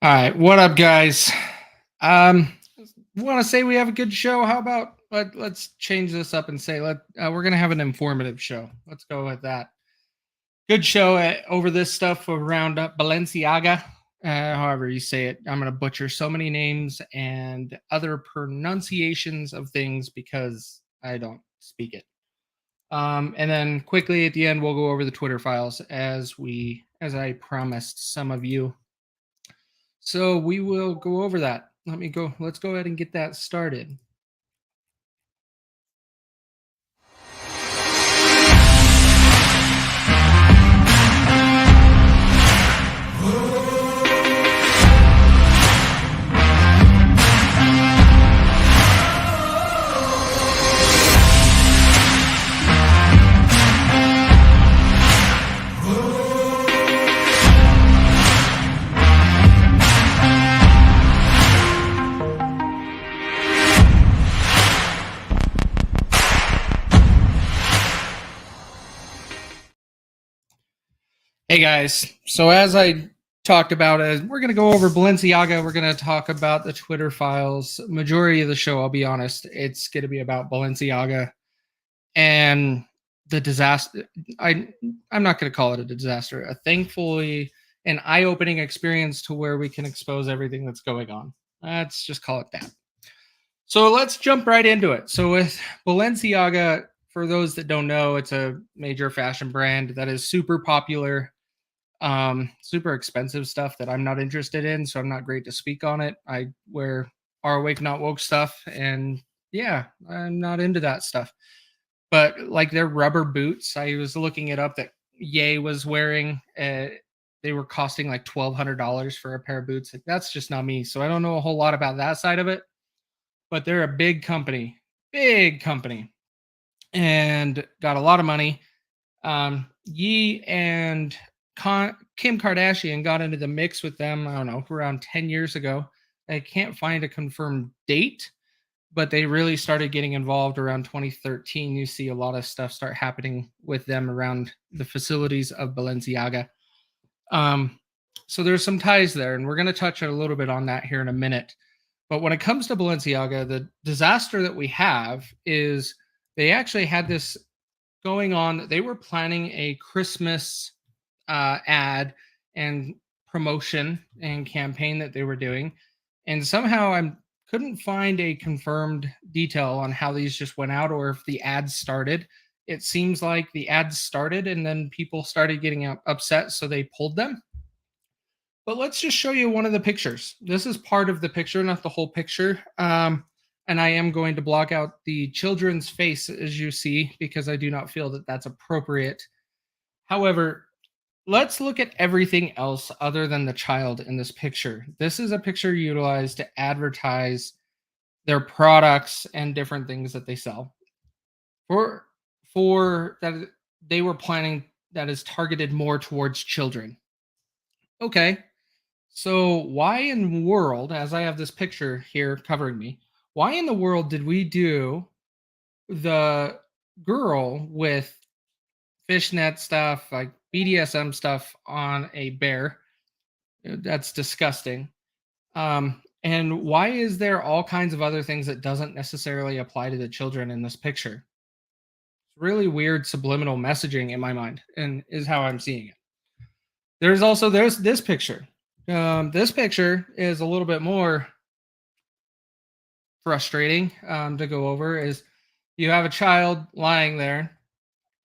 All right, what up, guys? Um, want to say we have a good show? How about let's change this up and say we're gonna have an informative show. Let's go with that. Good show over this stuff around Balenciaga. However you say it, I'm gonna butcher so many names and other pronunciations of things because I don't speak it. And then quickly at the end, we'll go over the Twitter files as I promised some of you. So we will go over that. Let's go ahead and get that started. Hey guys, so as I talked about, we're going to go over Balenciaga. We're going to talk about the Twitter files. Majority of the show, I'll be honest, it's going to be about Balenciaga and the disaster. I'm not going to call it a disaster. Thankfully, an eye-opening experience to where we can expose everything that's going on. Let's just call it that. So let's jump right into it. So with Balenciaga, for those that don't know, it's a major fashion brand that is super popular, super expensive stuff that I'm not interested in, so I'm not great to speak on it. I wear are awake not woke stuff, and yeah, I'm not into that stuff. But like their rubber boots, I was looking it up that Ye was wearing. They were costing like $1,200 for a pair of boots. Like, that's just not me. So I don't know a whole lot about that side of it. But they're a big company, and got a lot of money. Ye and Kim Kardashian got into the mix with them, I don't know, around 10 years ago. I can't find a confirmed date, but they really started getting involved around 2013. You see a lot of stuff start happening with them around the facilities of Balenciaga. Um, so there's some ties there, and we're going to touch a little bit on that here in a minute. But when it comes to Balenciaga, the disaster that we have is they actually had this going on. They were planning a Christmas ad and promotion and campaign that they were doing, and somehow I couldn't find a confirmed detail on how these just went out or if the ads started. It seems like the ads started and then people started getting upset, so they pulled them. But let's just show you one of the pictures. This is part of the picture, not the whole picture. And I am going to block out the children's face, as you see, because I do not feel that that's appropriate. However, let's look at everything else other than the child in this picture. This is a picture utilized to advertise their products and different things that they sell. For that they were planning that is targeted more towards children. Okay. So why in the world, as I have this picture here covering me, why in the world did we do the girl with fishnet stuff, like BDSM stuff on a bear? That's disgusting. And why is there all kinds of other things that doesn't necessarily apply to the children in this picture? It's really weird subliminal messaging in my mind, and is how I'm seeing it. There's this picture. This picture is a little bit more frustrating to go over. Is you have a child lying there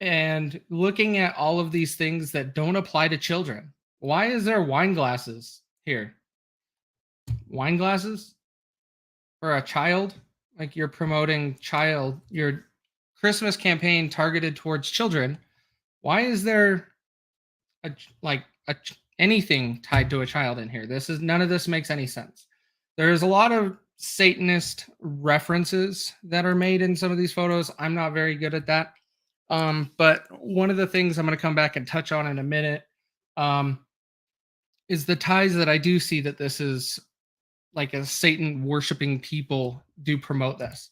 and looking at all of these things that don't apply to children. Why is there wine glasses here? Wine glasses for a child? Like you're promoting your Christmas campaign targeted towards children. Why is there a like a anything tied to a child in here? None of this makes any sense. There's a lot of Satanist references that are made in some of these photos. I'm not very good at that. But one of the things I'm going to come back and touch on in a minute is the ties that I do see that this is like a Satan worshiping people do promote this.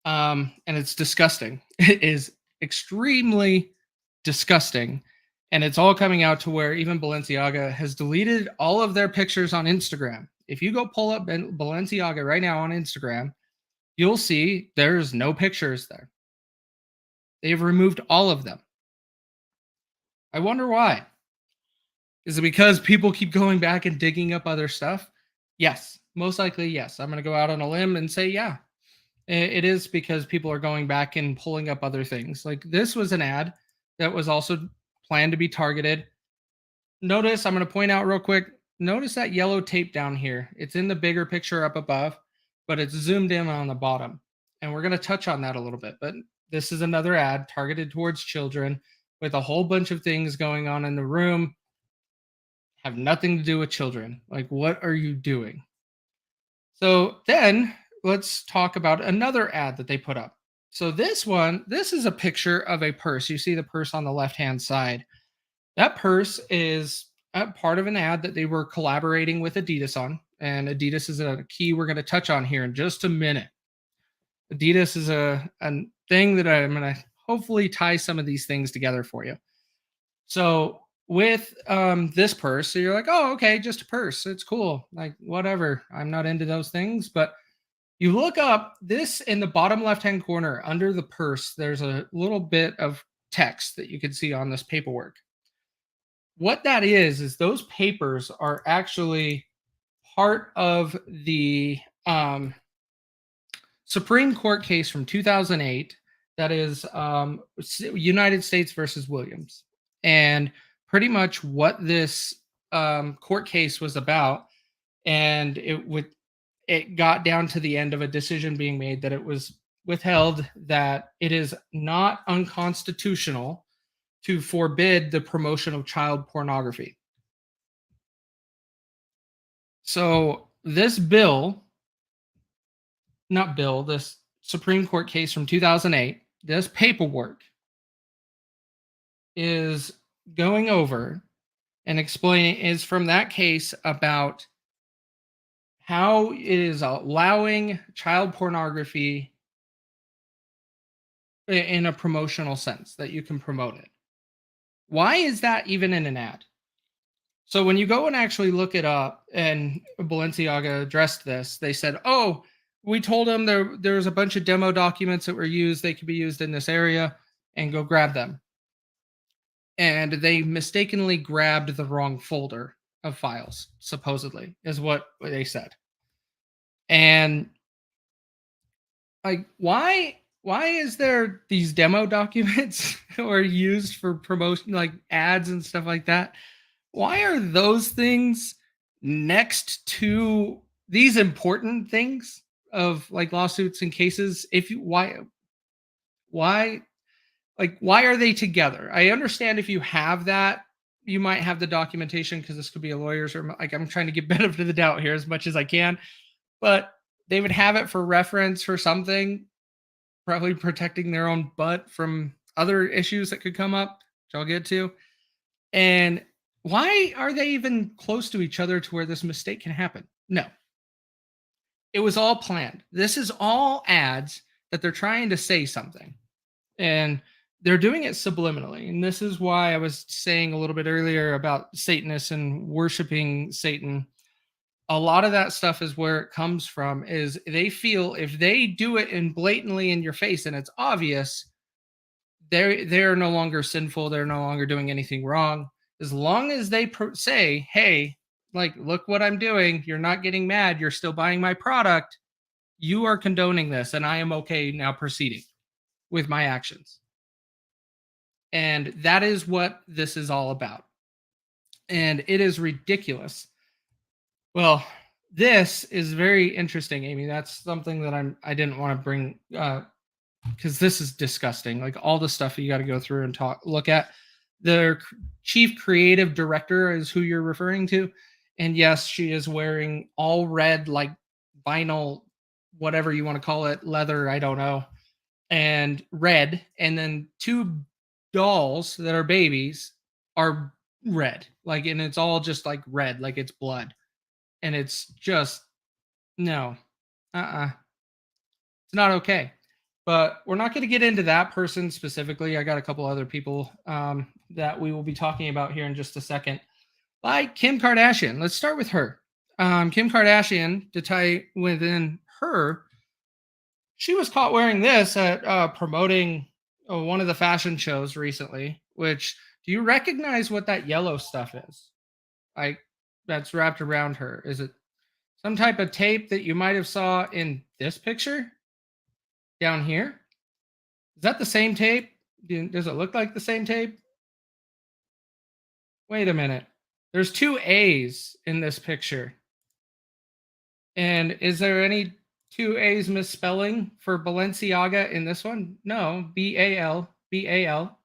And it's disgusting. It is extremely disgusting. And it's all coming out to where even Balenciaga has deleted all of their pictures on Instagram. If you go pull up Balenciaga right now on Instagram, you'll see there's no pictures there. They've removed all of them. I wonder why. Is it because people keep going back and digging up other stuff? Yes, most likely, yes. I'm going to go out on a limb and say, yeah, it is because people are going back and pulling up other things. Like this was an ad that was also planned to be targeted. Notice, I'm going to point out real quick, notice that yellow tape down here. It's in the bigger picture up above, but it's zoomed in on the bottom. And we're going to touch on that a little bit. But this is another ad targeted towards children with a whole bunch of things going on in the room. Have nothing to do with children. Like, what are you doing? So then let's talk about another ad that they put up. So this is a picture of a purse. You see the purse on the left-hand side. That purse is a part of an ad that they were collaborating with Adidas on. And Adidas is a key we're going to touch on here in just a minute. Adidas is a thing that I'm going to hopefully tie some of these things together for you. So with this purse, so you're like, oh, okay, just a purse. It's cool. Like, whatever. I'm not into those things. But you look up this in the bottom left-hand corner under the purse, there's a little bit of text that you can see on this paperwork. What that is those papers are actually part of the Supreme Court case from 2008 that is United States versus Williams. And pretty much what this court case was about, and it got down to the end of a decision being made that it was withheld that it is not unconstitutional to forbid the promotion of child pornography. So this Supreme Court case from 2008, this paperwork is going over and explaining is from that case about how it is allowing child pornography in a promotional sense that you can promote it. Why is that even in an ad? So when you go and actually look it up, and Balenciaga addressed this, they said, oh, we told them there was a bunch of demo documents that were used. They could be used in this area, and go grab them. And they mistakenly grabbed the wrong folder of files, supposedly, is what they said. And like, why is there these demo documents or used for promotion, like ads and stuff like that? Why are those things next to these important things of like lawsuits and cases? Why are they together? I understand if you have that, you might have the documentation because this could be a lawyer's, or like, I'm trying to give benefit of the doubt here as much as I can, but they would have it for reference for something, probably protecting their own butt from other issues that could come up, which I'll get to. And why are they even close to each other to where this mistake can happen? No. It was all planned. This is all ads that they're trying to say something. And they're doing it subliminally. And this is why I was saying a little bit earlier about Satanists and worshiping Satan. A lot of that stuff is where it comes from, is they feel if they do it in blatantly in your face and it's obvious, they're no longer sinful. They're no longer doing anything wrong. As long as they say, hey, like, look what I'm doing. You're not getting mad. You're still buying my product. You are condoning this, and I am okay now proceeding with my actions. And that is what this is all about. And it is ridiculous. Well, this is very interesting, Amy. That's something that I didn't want to bring because this is disgusting. Like all the stuff you got to go through and look at. The chief creative director is who you're referring to. And yes, she is wearing all red, like vinyl, whatever you want to call it, leather, I don't know, and red. And then two dolls that are babies are red. Like, and it's all just like red, like it's blood. And it's just, no, it's not okay. But we're not going to get into that person specifically. I got a couple other people that we will be talking about here in just a second by Kim Kardashian. Let's start with her. Kim Kardashian, to tie within her, she was caught wearing this at promoting one of the fashion shows recently. Which, do you recognize what that yellow stuff is? Like, that's wrapped around her. Is it some type of tape that you might have saw in this picture down here? Is that the same tape? Does it look like the same tape? Wait a minute. There's two A's in this picture. And is there any two A's misspelling for Balenciaga in this one? No, B-A-L, B-A-L.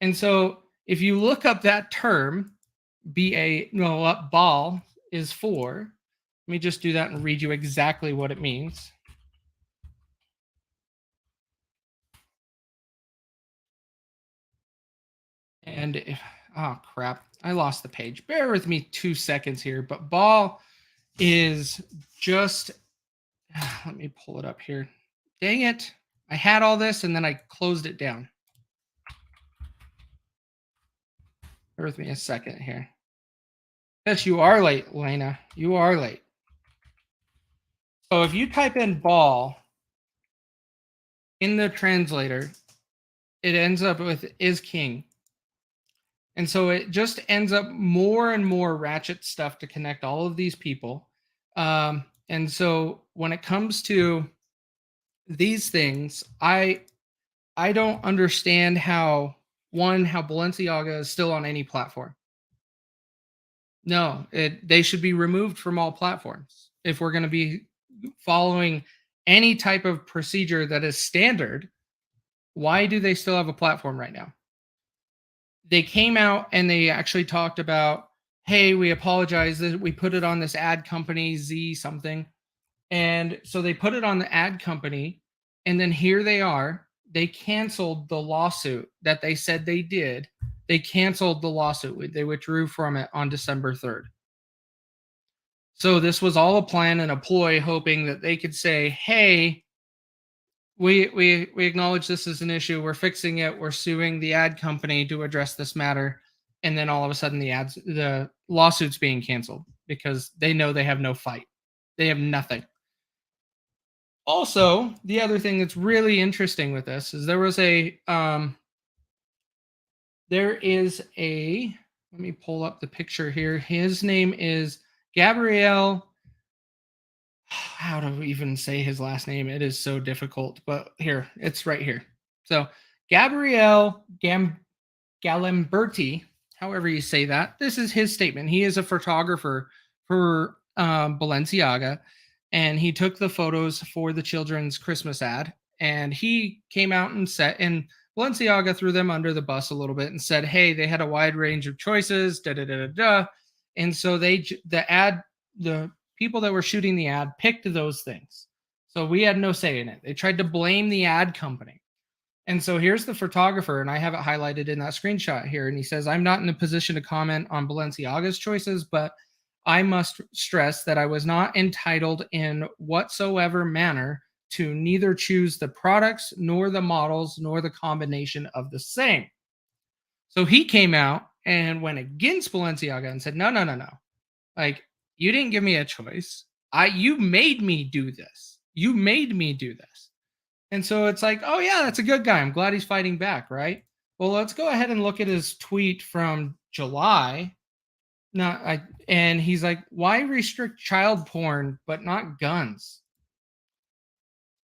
And so if you look up that term, ball is for, let me just do that and read you exactly what it means. And if, oh crap, I lost the page. Bear with me 2 seconds here, but ball is just, let me pull it up here. Dang it. I had all this and then I closed it down. Bear with me a second here. Yes, you are late, Lena. You are late. So if you type in ball in the translator, it ends up with is king. And so it just ends up more and more ratchet stuff to connect all of these people. And so when it comes to these things, I don't understand how Balenciaga is still on any platform. No, they should be removed from all platforms. If we're going to be following any type of procedure that is standard, why do they still have a platform right now? They came out and they actually talked about, hey, we apologize that we put it on this ad company, Z something. And so they put it on the ad company. And then here they are. They canceled the lawsuit that they said they did. They canceled the lawsuit. They withdrew from it on December 3rd. So this was all a plan and a ploy, hoping that they could say, hey, we acknowledge this is an issue. We're fixing it. We're suing the ad company to address this matter. And then all of a sudden the lawsuit's being canceled because they know they have no fight. They have nothing. Also, the other thing that's really interesting with this is there is a, let me pull up the picture here. His name is Gabriel. How do we even say his last name? It is so difficult, but here, it's right here. So Gabriel Galimberti, however you say that, this is his statement. He is a photographer for Balenciaga, and he took the photos for the children's Christmas ad, and he came out and and Balenciaga threw them under the bus a little bit and said, hey, they had a wide range of choices, and so the people that were shooting the ad picked those things. So we had no say in it. They tried to blame the ad company. And so here's the photographer, and I have it highlighted in that screenshot here. And he says, I'm not in a position to comment on Balenciaga's choices, but I must stress that I was not entitled in whatsoever manner to neither choose the products, nor the models, nor the combination of the same. So he came out and went against Balenciaga and said, no. Like, you didn't give me a choice. You made me do this. You made me do this. And so it's like, oh yeah, that's a good guy. I'm glad he's fighting back, right? Well, let's go ahead and look at his tweet from July. And he's like, why restrict child porn but not guns?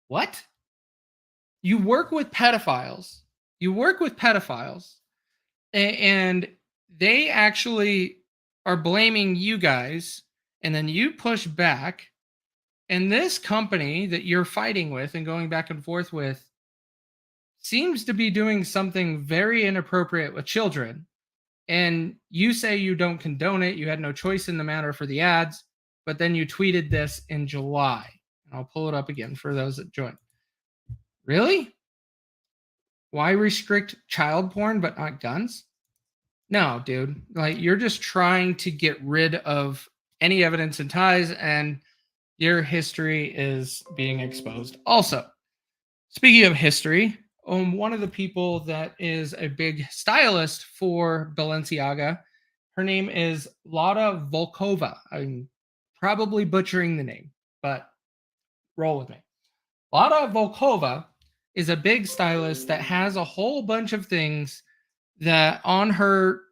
What? You work with pedophiles. And they actually are blaming you guys, and then you push back, and this company that you're fighting with and going back and forth with seems to be doing something very inappropriate with children, and you say you don't condone it. You had no choice in the matter for the ads, but then you tweeted this in July. And I'll pull it up again for those that join. Really? Why restrict child porn but not guns? No, dude. Like, you're just trying to get rid of any evidence and ties, and your history is being exposed. Also, speaking of history, one of the people that is a big stylist for Balenciaga, her name is Lada Volkova. I'm probably butchering the name, but roll with me. Lada Volkova is a big stylist that has a whole bunch of things that on her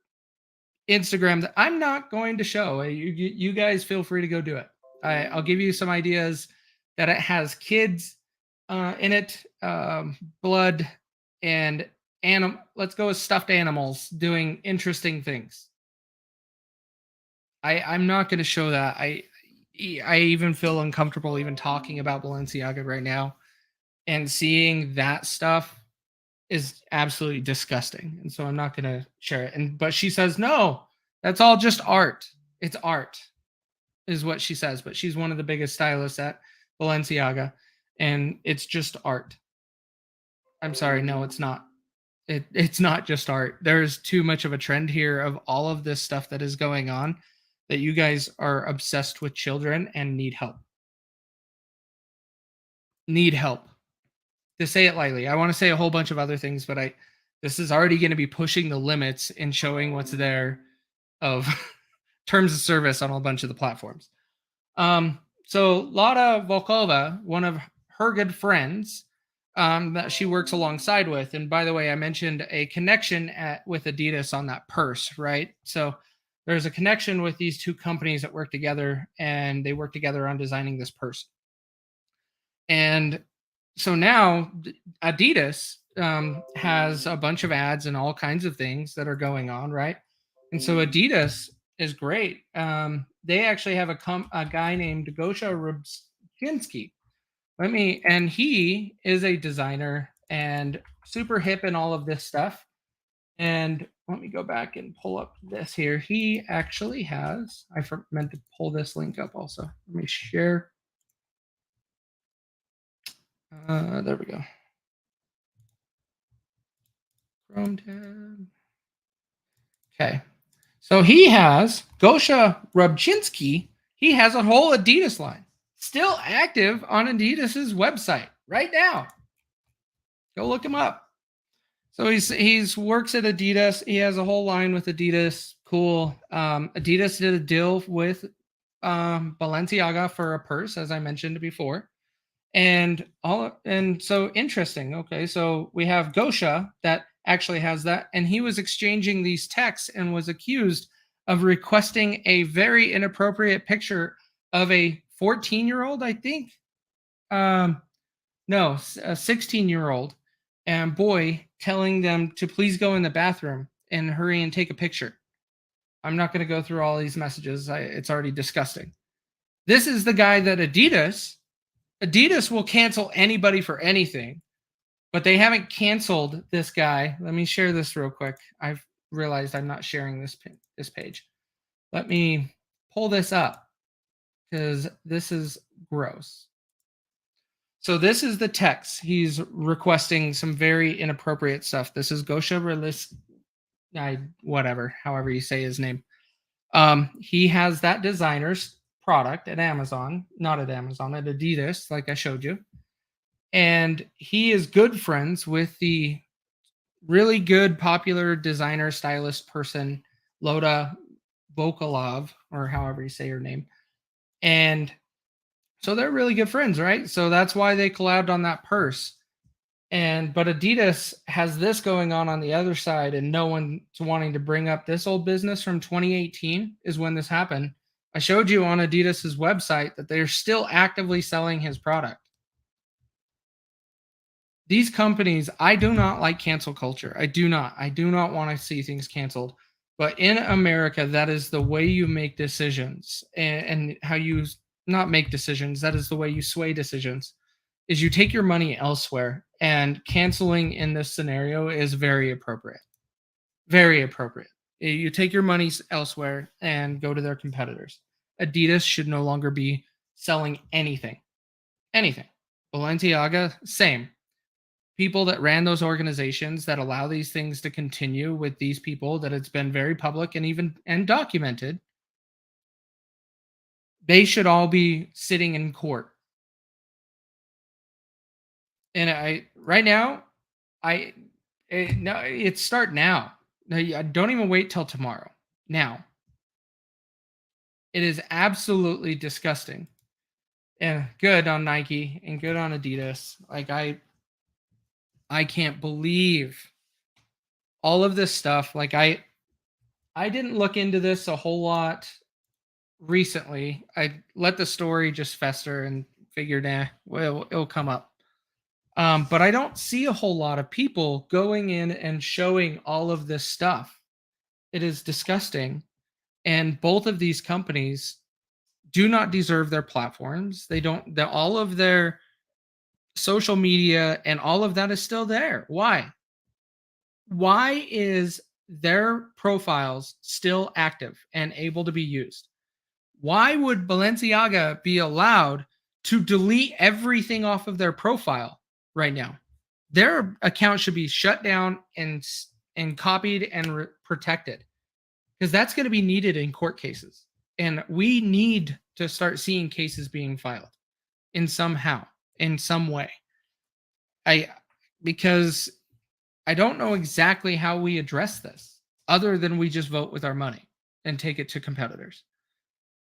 Instagram that I'm not going to show. You guys feel free to go do it. I'll give you some ideas that it has kids in it, blood, and let's go with stuffed animals doing interesting things. I'm not going to show that. I even feel uncomfortable even talking about Balenciaga right now, and seeing that stuff is absolutely disgusting. And so I'm not going to share it. But she says, no, that's all just art. It's art, is what she says. But she's one of the biggest stylists at Balenciaga, and it's just art. I'm sorry, no, it's not. It's not just art. There's too much of a trend here of all of this stuff that is going on, that you guys are obsessed with children and need help. Need help. To say it lightly. I want to say a whole bunch of other things, but this is already going to be pushing the limits and showing what's there of terms of service on a bunch of the platforms. So Lada Volkova, one of her good friends that she works alongside with, and by the way, I mentioned a connection with Adidas on that purse, right? So there's a connection with these two companies that work together, and they work together on designing this purse. And so now Adidas has a bunch of ads and all kinds of things that are going on, right? And so Adidas is great. They actually have a guy named Gosha Rubczynski. And he is a designer and super hip in all of this stuff. And let me go back and pull up this here. He actually has, meant to pull this link up also. Let me share. There we go. Chrome tab. Okay. So he has Gosha Rubczynski. He has a whole Adidas line still active on Adidas's website right now. Go look him up. So he's works at Adidas. He has a whole line with Adidas. Cool. Adidas did a deal with Balenciaga for a purse, as I mentioned before. And so interesting. Okay, so we have Gosha that actually has that, and he was exchanging these texts and was accused of requesting a very inappropriate picture of a 14-year-old, I think. No, a 16-year-old and boy, telling them to please go in the bathroom and hurry and take a picture. I'm not going to go through all these messages. It's already disgusting. This is the guy that Adidas will cancel anybody for anything, but they haven't canceled this guy. Let me share this real quick. I've realized I'm not sharing this page. Let me pull this up because this is gross. So this is the text. He's requesting some very inappropriate stuff. This is Gosha Relis, whatever, however you say his name. He has that designer's product at Amazon, not at Amazon, at Adidas, like I showed you. And he is good friends with the really good, popular designer, stylist person, Loda Vokalov, or however you say her name. And so they're really good friends, right? So that's why they collabed on that purse. But Adidas has this going on the other side, and no one's wanting to bring up this old business from 2018 is when this happened. I showed you on Adidas's website that they're still actively selling his product. These companies, I do not like cancel culture. I do not want to see things canceled. But in America, that is the way you make decisions, and how you not make decisions. That is the way you sway decisions, is you take your money elsewhere, and canceling in this scenario is very appropriate. Very appropriate. You take your money elsewhere and go to their competitors. Adidas should no longer be selling anything. Anything. Balenciaga, same. People that ran those organizations that allow these things to continue with these people, that it's been very public and documented, they should all be sitting in court. And right now, I no, it's start now. No, don't even wait till tomorrow. Now, it is absolutely disgusting. And good on Nike and good on Adidas. Like I can't believe all of this stuff. Like I didn't look into this a whole lot recently. I let the story just fester and figured, well, it'll come up. But I don't see a whole lot of people going in and showing all of this stuff. It is disgusting. And both of these companies do not deserve their platforms. They don't, all of their social media and all of that is still there. Why? Why is their profiles still active and able to be used? Why would Balenciaga be allowed to delete everything off of their profile right now? Their account should be shut down and copied and protected, because that's going to be needed in court cases. And we need to start seeing cases being filed in somehow, in some way. Because I don't know exactly how we address this other than we just vote with our money and take it to competitors.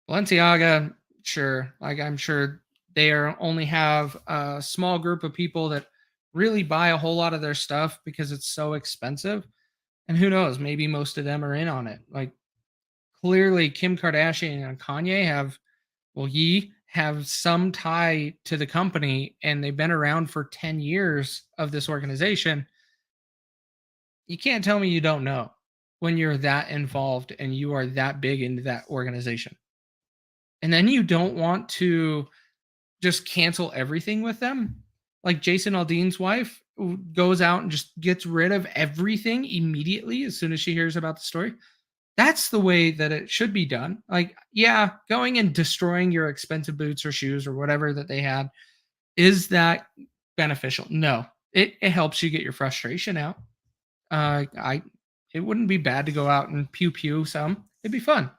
Balenciaga, sure. Like I'm sure they only have a small group of people that really buy a whole lot of their stuff because it's so expensive. And who knows, maybe most of them are in on it. Like clearly Kim Kardashian and Kanye have some tie to the company and they've been around for 10 years of this organization. You can't tell me you don't know when you're that involved and you are that big into that organization. And then you don't want to just cancel everything with them. Like Jason Aldean's wife goes out and just gets rid of everything immediately as soon as she hears about the story. That's the way that it should be done. Like, yeah, going and destroying your expensive boots or shoes or whatever that they had, is that beneficial? No. It helps you get your frustration out. It wouldn't be bad to go out and pew pew some. It'd be fun.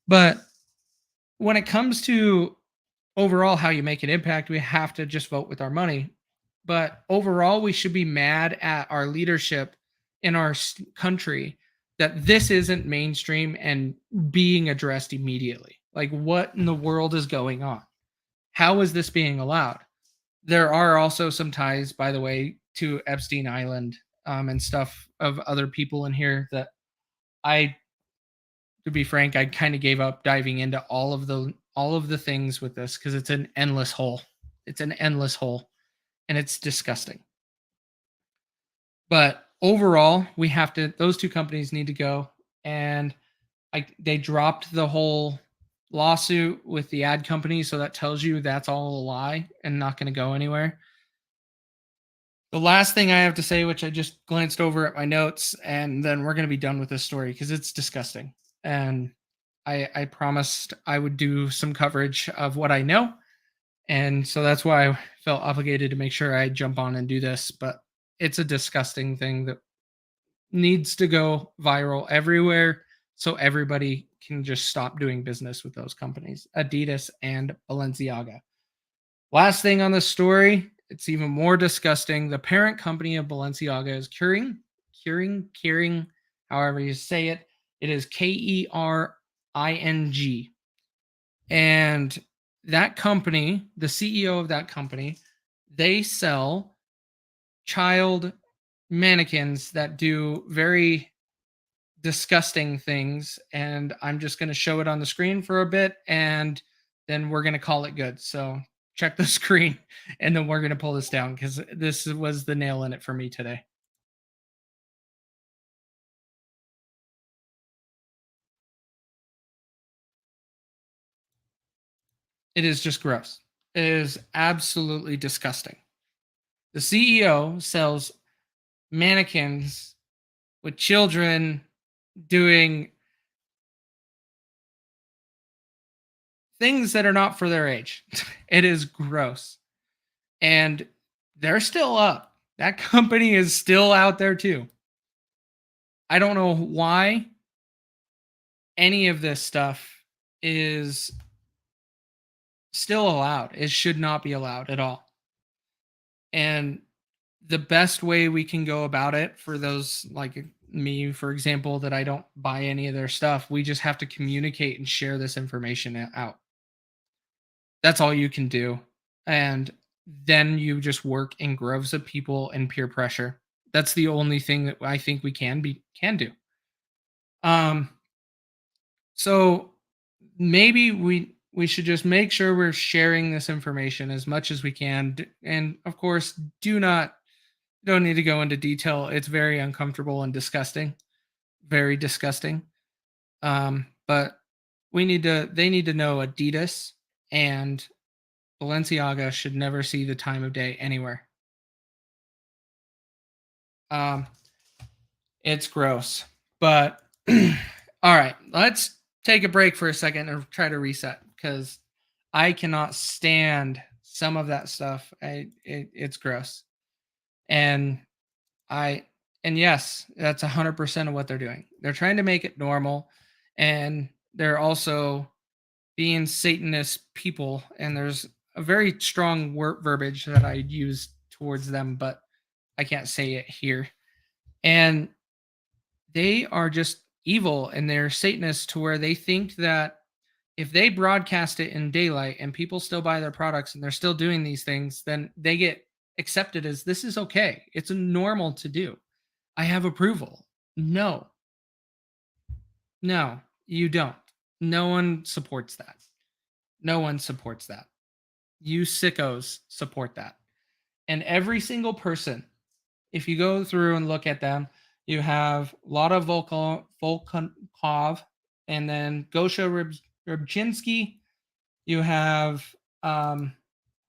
But when it comes to overall how you make an impact, we have to just vote with our money. But overall, we should be mad at our leadership in our country that this isn't mainstream and being addressed immediately. Like, what in the world is going on? How is this being allowed? There are also some ties, by the way, to Epstein Island and stuff of other people in here that to be frank, I kind of gave up diving into all of the things with this because it's an endless hole. It's an endless hole, and it's disgusting. But overall, we have to. Those two companies need to go, and they dropped the whole lawsuit with the ad company, so that tells you that's all a lie and not going to go anywhere. The last thing I have to say, which I just glanced over at my notes, and then we're going to be done with this story because it's disgusting. And I promised I would do some coverage of what I know. And so that's why I felt obligated to make sure I jump on and do this. But it's a disgusting thing that needs to go viral everywhere so everybody can just stop doing business with those companies, Adidas and Balenciaga. Last thing on the story, it's even more disgusting. The parent company of Balenciaga is Kering, however you say it. It is Kering. And that company, the CEO of that company, they sell child mannequins that do very disgusting things. And I'm just going to show it on the screen for a bit and then we're going to call it good. So check the screen and then we're going to pull this down because this was the nail in it for me today. It is just gross. It is absolutely disgusting. The CEO sells mannequins with children doing things that are not for their age. It is gross. And they're still up. That company is still out there too. I don't know why any of this stuff is still allowed. It should not be allowed at all. And the best way we can go about it for those like me, for example, that I don't buy any of their stuff, we just have to communicate and share this information out. That's all you can do. And then you just work in groves of people and peer pressure. That's the only thing that I think we can do. Um so maybe we should just make sure we're sharing this information as much as we can and of course don't need to go into detail. It's very uncomfortable and disgusting, very disgusting. But they need to know Adidas and Balenciaga should never see the time of day anywhere. Um, it's gross. But all right, let's take a break for a second and try to reset because I cannot stand some of that stuff. It's gross. And I and yes, that's 100% of what they're doing. They're trying to make it normal, and they're also being Satanist people. And there's a very strong verbiage that I use towards them, but I can't say it here. And they are just evil, and they're Satanists to where they think that if they broadcast it in daylight and people still buy their products and they're still doing these things, then they get accepted as this is okay. It's normal to do. I have approval. No, no, you don't. No one supports that. No one supports that. You sickos support that. And every single person, if you go through and look at them, you have a lot of Volkov, and then Gosha Rybczynski. You have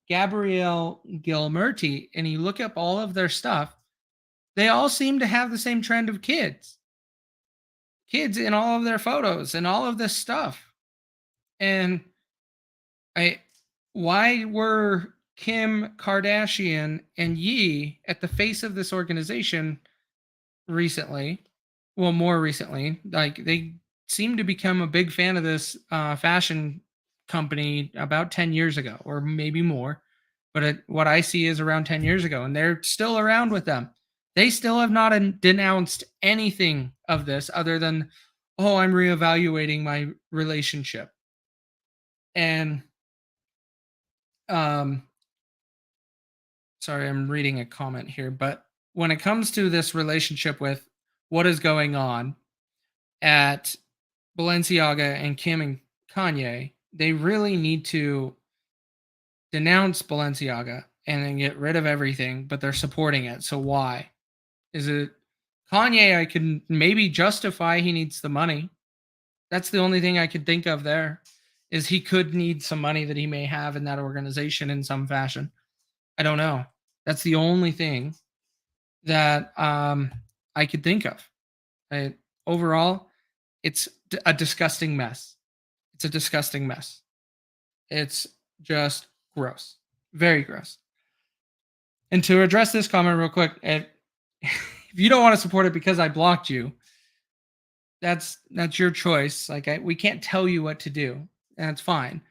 Gabrielle Gilmerty, and you look up all of their stuff. They all seem to have the same trend of kids in all of their photos and all of this stuff. And I why were Kim Kardashian and Ye at the face of this organization recently? Well, more recently, like they seem to become a big fan of this fashion company about 10 years ago or maybe more. But what I see is around 10 years ago, and they're still around with them. They still have not denounced anything of this other than, oh, I'm reevaluating my relationship. And um, sorry, I'm reading a comment here, but when it comes to this relationship with what is going on at Balenciaga and Kim and Kanye, they really need to denounce Balenciaga and then get rid of everything, but they're supporting it. So why? Is it Kanye? I can maybe justify he needs the money. That's the only thing I could think of there is he could need some money that he may have in that organization in some fashion. I don't know. That's the only thing that I could think of. Overall, it's a disgusting mess. It's a disgusting mess. It's just gross. Very gross. And to address this comment real quick, if you don't want to support it because I blocked you, that's your choice. Like we can't tell you what to do, and it's fine.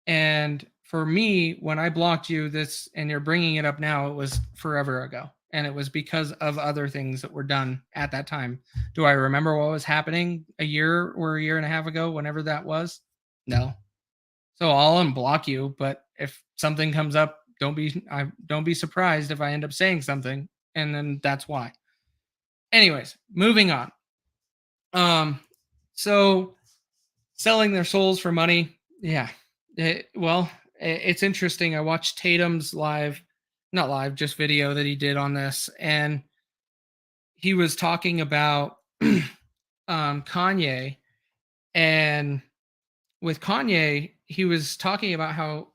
And for me, when I blocked you, this and you're bringing it up now, it was forever ago, and it was because of other things that were done at that time. Do I remember what was happening a year or a year and a half ago, whenever that was? No. So I'll unblock you, but if something comes up, don't be surprised if I end up saying something, and then that's why. Anyways, moving on. So selling their souls for money, yeah. It's interesting. I watched Tatum's not live, just video that he did on this, and he was talking about Kanye, and with Kanye, he was talking about how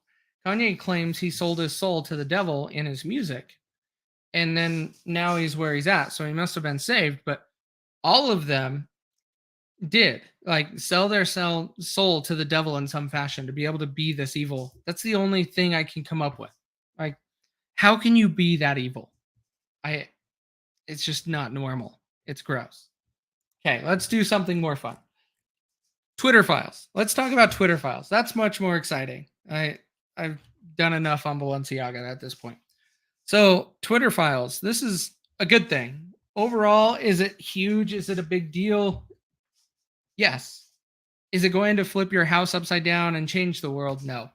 Kanye claims he sold his soul to the devil in his music, and then now he's where he's at, so he must have been saved. But all of them did like sell their soul to the devil in some fashion to be able to be this evil. That's the only thing I can come up with. Like, how can you be that evil? It's just not normal. It's gross. Okay, let's do something more fun. Twitter files. Let's talk about Twitter files. That's much more exciting. I've done enough on Balenciaga at this point. So, Twitter files, this is a good thing. Overall, is it huge? Is it a big deal? Yes. Is it going to flip your house upside down and change the world? No,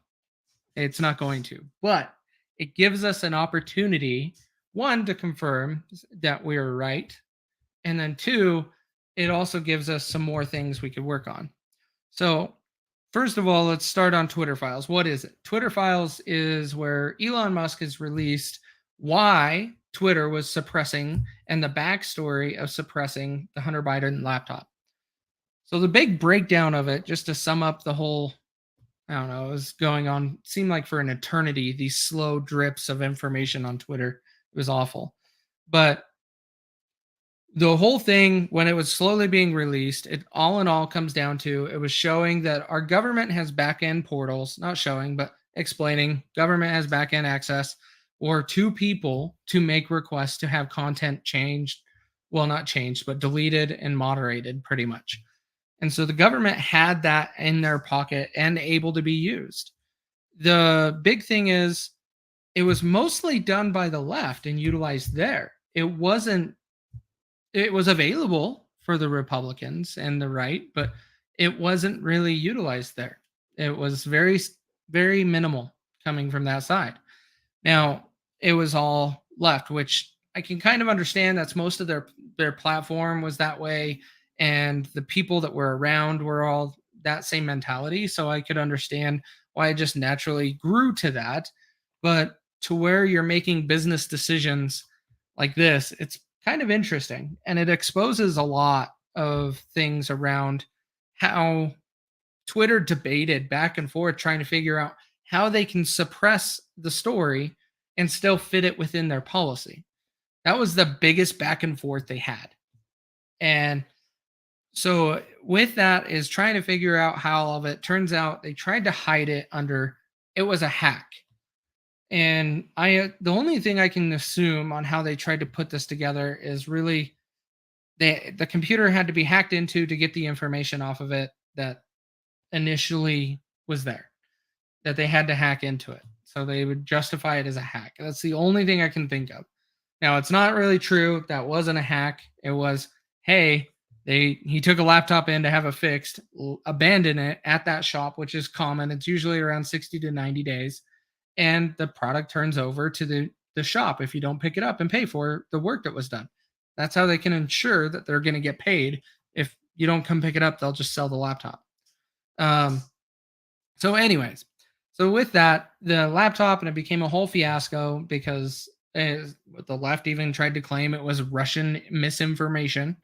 it's not going to. But it gives us an opportunity, one, to confirm that we are right. And then two, it also gives us some more things we could work on. So, first of all, let's start on Twitter files. What is it? Twitter files is where Elon Musk has released why Twitter was suppressing and the backstory of suppressing the Hunter Biden laptop. So, the big breakdown of it, just to sum up the whole, I don't know, it was going on, seemed like for an eternity, these slow drips of information on Twitter. It was awful. But the whole thing, when it was slowly being released, it all in all comes down to it was showing that our government has back end portals, not showing, but explaining government has back end access or to people to make requests to have content changed. Well, not changed, but deleted and moderated pretty much. And so the government had that in their pocket and able to be used. The big thing is it was mostly done by the left and utilized there. It was available for the Republicans and the right, but it wasn't really utilized there. It was very minimal coming from that side. Now, it was all left, which I can kind of understand. That's most of their platform was that way, and the people that were around were all that same mentality. So I could understand why it just naturally grew to that. But to where you're making business decisions like this, it's kind of interesting, and it exposes a lot of things around how Twitter debated back and forth trying to figure out how they can suppress the story and still fit it within their policy. That was the biggest back and forth they had. And so with that is trying to figure out how all of it turns out they tried to hide it under it was a hack. And the only thing I can assume on how they tried to put this together is really the computer had to be hacked into to get the information off of it that initially was there, that they had to hack into it. So they would justify it as a hack. That's the only thing I can think of. Now, it's not really true. That wasn't a hack. It was, hey, he took a laptop in to have it fixed, abandon it at that shop, which is common. It's usually around 60 to 90 days. And the product turns over to the shop if you don't pick it up and pay for the work that was done. That's how they can ensure that they're going to get paid. If you don't come pick it up, they'll just sell the laptop. So anyways, so with that, the laptop, and it became a whole fiasco because the left even tried to claim it was Russian misinformation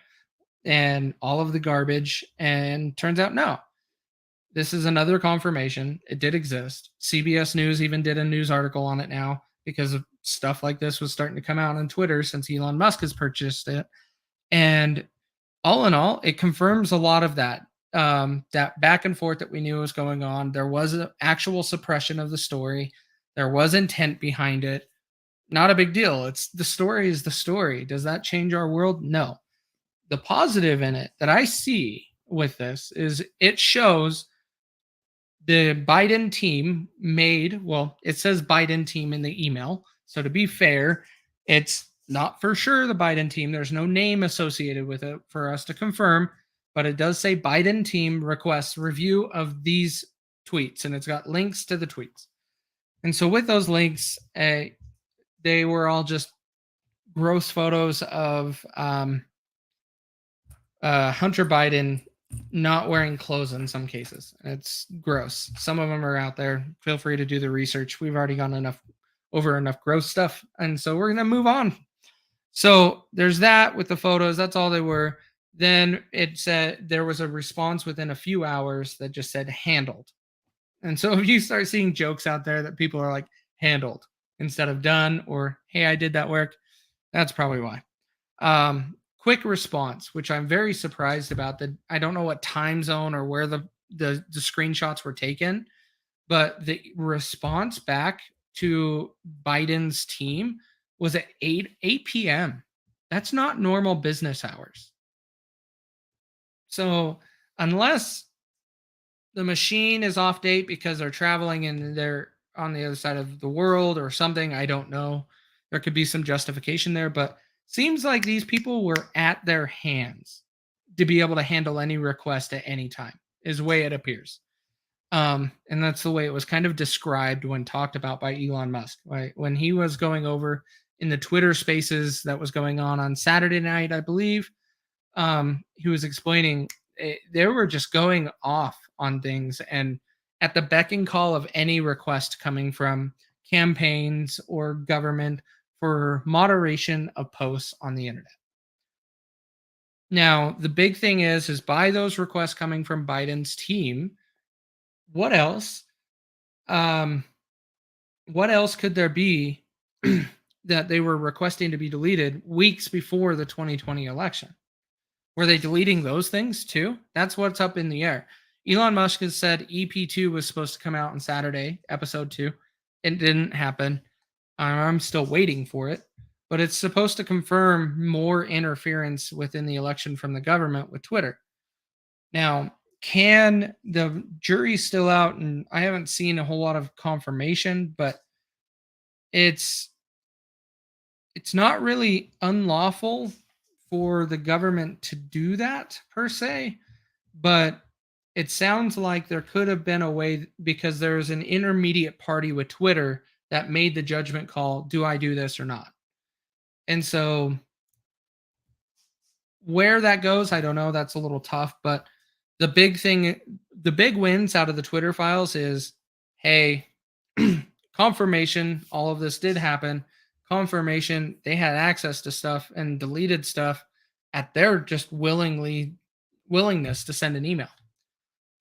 and all of the garbage. And turns out, no, this is another confirmation. It did exist. CBS News even did a news article on it now because of stuff like this was starting to come out on Twitter since Elon Musk has purchased it. And all in all, it confirms a lot of that. That back and forth that we knew was going on. There was an actual suppression of the story. There was intent behind it. Not a big deal. It's the story is the story. Does that change our world? No. The positive in it that I see with this is it shows the Biden team it says Biden team in the email. So to be fair, it's not for sure the Biden team. There's no name associated with it for us to confirm, but it does say Biden team requests review of these tweets, and it's got links to the tweets. And so with those links, they were all just gross photos of Hunter Biden not wearing clothes in some cases. It's gross. Some of them are out there. Feel free to do the research. We've already gone over enough gross stuff. And so we're going to move on. So there's that with the photos. That's all they were. Then it said there was a response within a few hours that just said handled. And so if you start seeing jokes out there that people are like handled instead of done or, hey, I did that work, that's probably why. Quick response, which I'm very surprised about. That I don't know what time zone or where the screenshots were taken, but the response back to Biden's team was at 8 p.m. That's not normal business hours. So unless the machine is off date because they're traveling and they're on the other side of the world or something, I don't know. there could be some justification there, but seems like these people were at their hands to be able to handle any request at any time, is the way it appears. And that's the way it was kind of described when talked about by Elon Musk. Right? When he was going over in the Twitter spaces that was going on Saturday night, I believe, he was explaining they were just going off on things and at the beck and call of any request coming from campaigns or government for moderation of posts on the internet. Now, the big thing is by those requests coming from Biden's team, what else? Um, what else could there be that they were requesting to be deleted weeks before the 2020 election? Were they deleting those things too? That's what's up in the air. Elon Musk has said EP2 was supposed to come out on Saturday, episode 2. It didn't happen. I'm still waiting for it, but it's supposed to confirm more interference within the election from the government with Twitter. Now, can the jury's still out, and I haven't seen a whole lot of confirmation, but it's not really unlawful for the government to do that per se, but it sounds like there could have been a way because there's an intermediate party with Twitter that made the judgment call, do I do this or not? And so where that goes, I don't know. That's a little tough, but the big thing, the big wins out of the Twitter files is, hey, confirmation, all of this did happen. Confirmation, they had access to stuff and deleted stuff at their just willingness to send an email.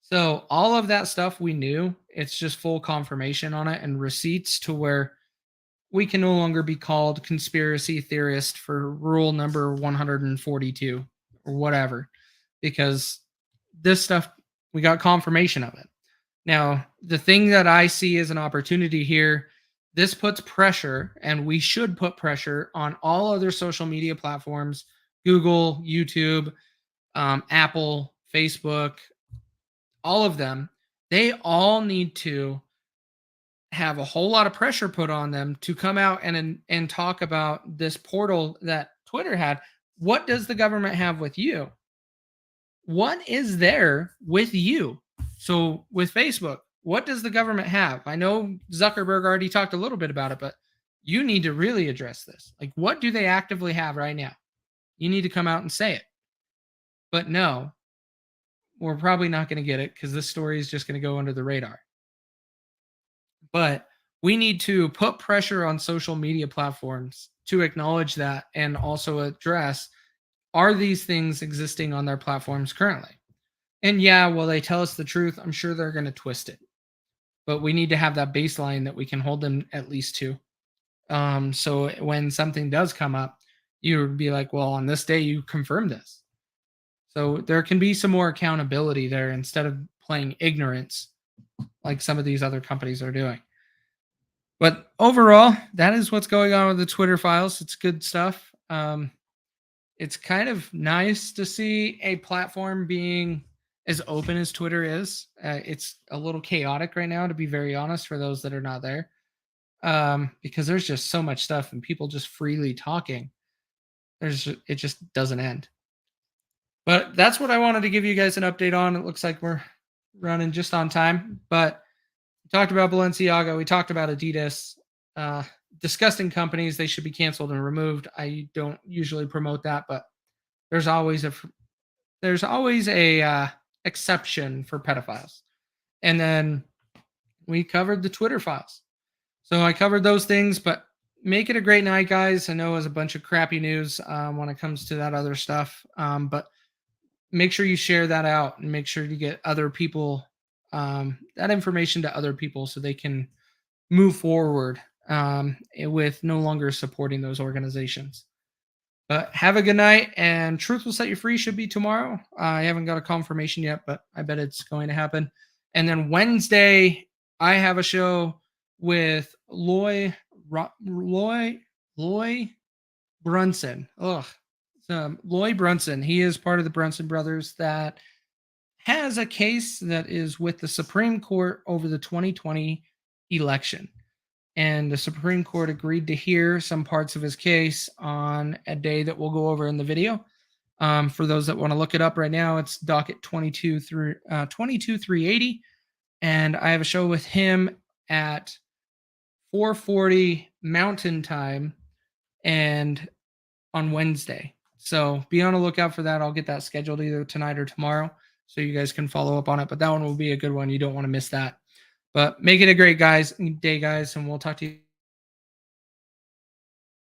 So all of that stuff we knew, it's just full confirmation on it and receipts to where we can no longer be called conspiracy theorist for rule number 142 or whatever, because this stuff, we got confirmation of it. Now, the thing that I see as an opportunity here, this puts pressure, and we should put pressure on all other social media platforms, Google, YouTube, Apple, Facebook, all of them. They all need to have a whole lot of pressure put on them to come out and talk about this portal that Twitter had. What does the government have with you? What is there with you? So with Facebook, what does the government have? I know Zuckerberg already talked a little bit about it, but you need to really address this. Like, what do they actively have right now? You need to come out and say it. But no, we're probably not going to get it because this story is just going to go under the radar. But we need to put pressure on social media platforms to acknowledge that and also address, are these things existing on their platforms currently? And yeah, will they tell us the truth? I'm sure they're going to twist it. But we need to have that baseline that we can hold them at least to. So when something does come up, you would be like, well, on this day, you confirmed this. So there can be some more accountability there instead of playing ignorance like some of these other companies are doing. But overall, that is what's going on with the Twitter files. It's good stuff. It's kind of nice to see a platform being as open as Twitter is. It's a little chaotic right now, to be very honest, for those that are not there, because there's just so much stuff and people just freely talking. It just doesn't end. But that's what I wanted to give you guys an update on. It looks like we're running just on time, but we talked about Balenciaga. We talked about Adidas. Disgusting companies. They should be canceled and removed. I don't usually promote that, but there's always a exception for pedophiles. And then we covered the Twitter files. So I covered those things, but make it a great night, guys. I know it was a bunch of crappy news when it comes to that other stuff, but make sure you share that out and make sure to get other people that information to other people so they can move forward with no longer supporting those organizations. But have a good night, and Truth Will Set You Free should be tomorrow. I haven't got a confirmation yet, but I bet it's going to happen. And then Wednesday, I have a show with Loy Brunson. Loy Brunson. He is part of the Brunson brothers that has a case that is with the Supreme Court over the 2020 election. and the Supreme Court agreed to hear some parts of his case on a day that we'll go over in the video. For those that want to look it up right now, it's docket 22-380, and I have a show with him at 4:40 Mountain Time and on Wednesday. So be on the lookout for that. I'll get that scheduled either tonight or tomorrow so you guys can follow up on it. But that one will be a good one. You don't want to miss that. But make it a great day, guys, and we'll talk to you